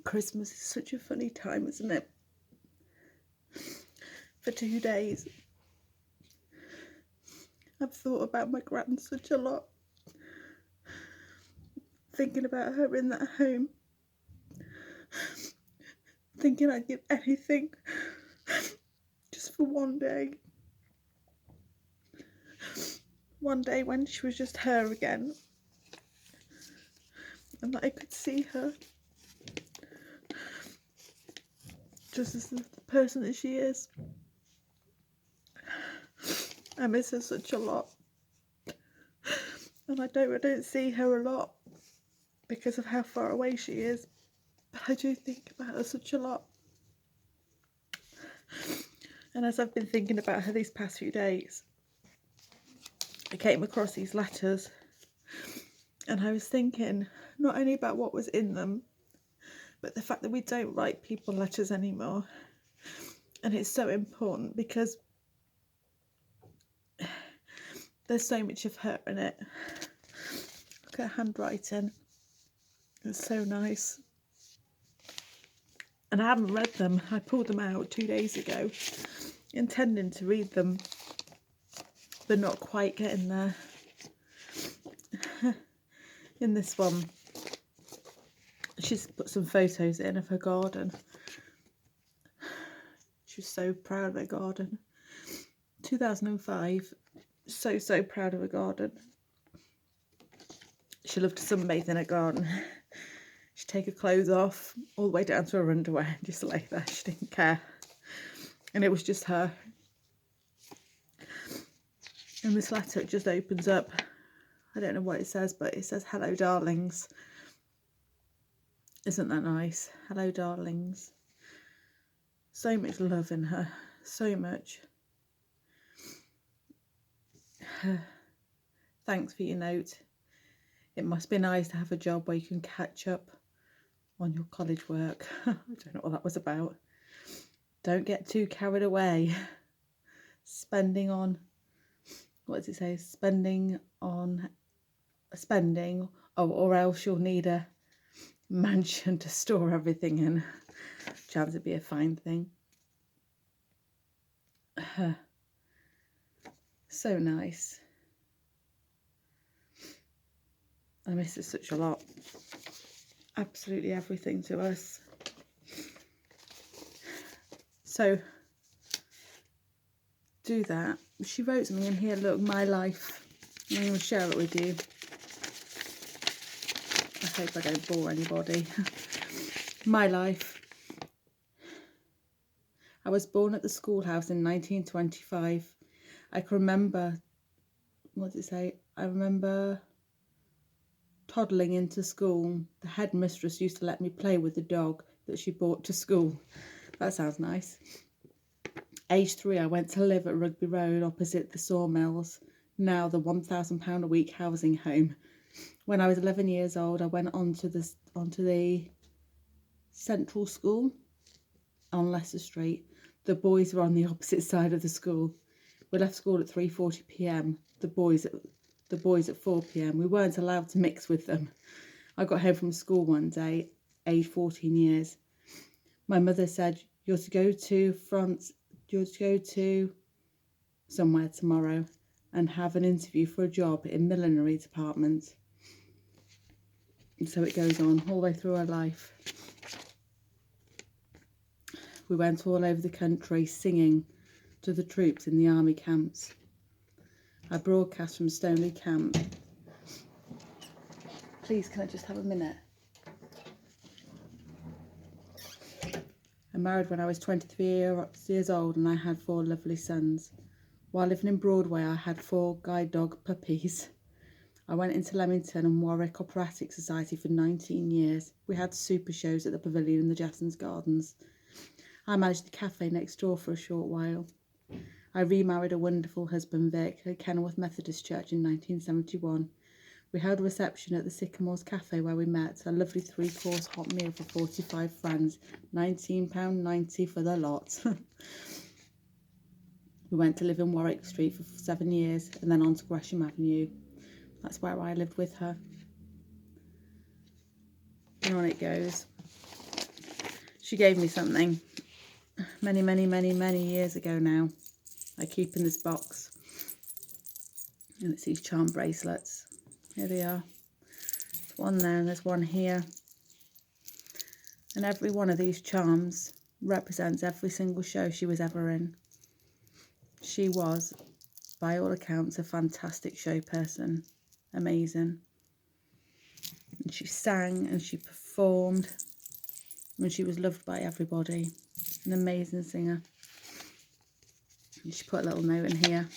Christmas is such a funny time, isn't it? For 2 days, I've thought about my gran such a lot, thinking about her in that home, thinking I'd give anything just for one day when she was just her again, and that I could see her just as the person that she is. I miss her such a lot, and I don't see her a lot because of how far away she is, but I do think about her such a lot. And as I've been thinking about her these past few days, I came across these letters, and I was thinking not only about what was in them, but the fact that we don't write people letters anymore. And it's so important because there's so much of her in it. Look at her handwriting. It's so nice. And I haven't read them. I pulled them out 2 days ago, intending to read them, but not quite getting there. In this one, she's put some photos in of her garden. She was so proud of her garden. 2005, so proud of her garden. She loved to sunbathe in her garden. She'd take her clothes off all the way down to her underwear and just lay there. She didn't care. And it was just her. And this letter, it just opens up. I don't know what it says, but it says, "Hello, darlings." Isn't that nice? Hello, darlings. So much love in her. So much. Thanks for your note. It must be nice to have a job where you can catch up on your college work. I don't know what that was about. Don't get too carried away. Spending on, what does it say? Spending, or else you'll need a mansion to store everything in. Chance it'd be a fine thing. So nice. I miss her such a lot. Absolutely everything to us. So do that. She wrote something in here, look, my life. I'm going to share it with you. I hope I don't bore anybody. My life. I was born at the schoolhouse in 1925. I can remember, what does it say? I remember toddling into school. The headmistress used to let me play with the dog that she brought to school. That sounds nice. Age 3, I went to live at Rugby Road opposite the sawmills, now the £1,000 a week housing home. When I was 11 years old, I went onto the central school on Leicester Street. The boys were on the opposite side of the school. We left school at 3:40 p.m. The boys at 4 p.m. We weren't allowed to mix with them. I got home from school one day, age 14 years. My mother said, you're to go to somewhere tomorrow and have an interview for a job in millinery department. And so it goes on all the way through our life. We went all over the country singing to the troops in the army camps. I broadcast from Stoneleigh Camp. Please, can I just have a minute? I married when I was 23 years old and I had 4 lovely sons. While living in Broadway, I had 4 guide dog puppies. I went into Leamington and Warwick Operatic Society for 19 years. We had super shows at the Pavilion in the Jeffersons Gardens. I managed the cafe next door for a short while. I remarried a wonderful husband, Vic, at Kenilworth Methodist Church in 1971. We held a reception at the Sycamores Cafe where we met, a lovely 3-course hot meal for 45 francs, £19.90 for the lot. We went to live in Warwick Street for 7 years and then on to Gresham Avenue. That's where I lived with her. And on it goes. She gave me something many, many, many, many years ago now. I keep in this box. And it's these charm bracelets. Here they are. There's one there and there's one here. And every one of these charms represents every single show she was ever in. She was, by all accounts, a fantastic show person. Amazing. And she sang and she performed. And she was loved by everybody. An amazing singer. And she put a little note in here.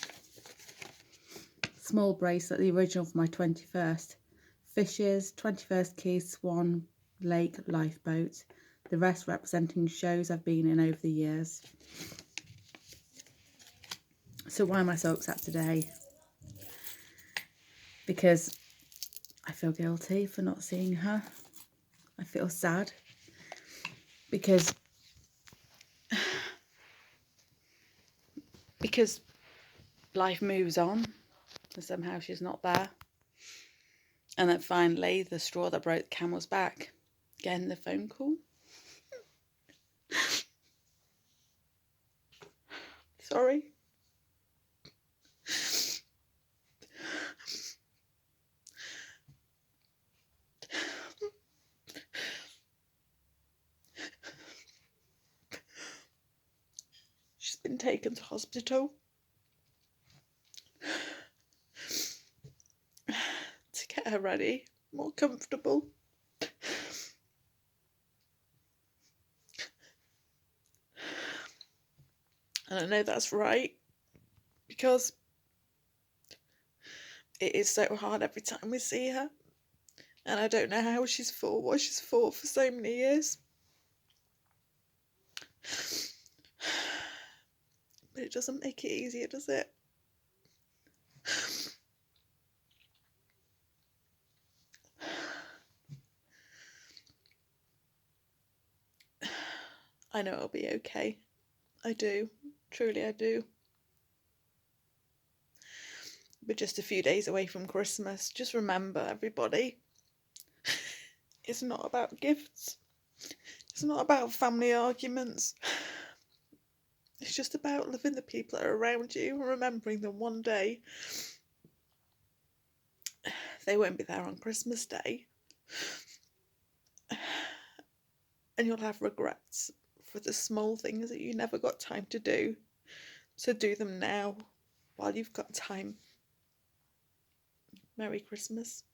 Small bracelet, the original for my 21st. Fishes, 21st key, swan, lake, lifeboat. The rest representing shows I've been in over the years. So why am I so upset today? Because I feel guilty for not seeing her. I feel sad because life moves on and somehow she's not there. And then finally, the straw that broke the camel's back, getting the phone call. Sorry. She's been taken to hospital to get her ready, more comfortable. And I know that's right, because it is so hard every time we see her. And I don't know how she's fought what she's fought for so many years. But it doesn't make it easier, does it? I know it'll be okay. I do. Truly I do. We're just a few days away from Christmas. Just remember, everybody, it's not about gifts. It's not about family arguments. It's just about loving the people that are around you and remembering that one day they won't be there on Christmas Day. And you'll have regrets for the small things that you never got time to do. So do them now while you've got time. Merry Christmas.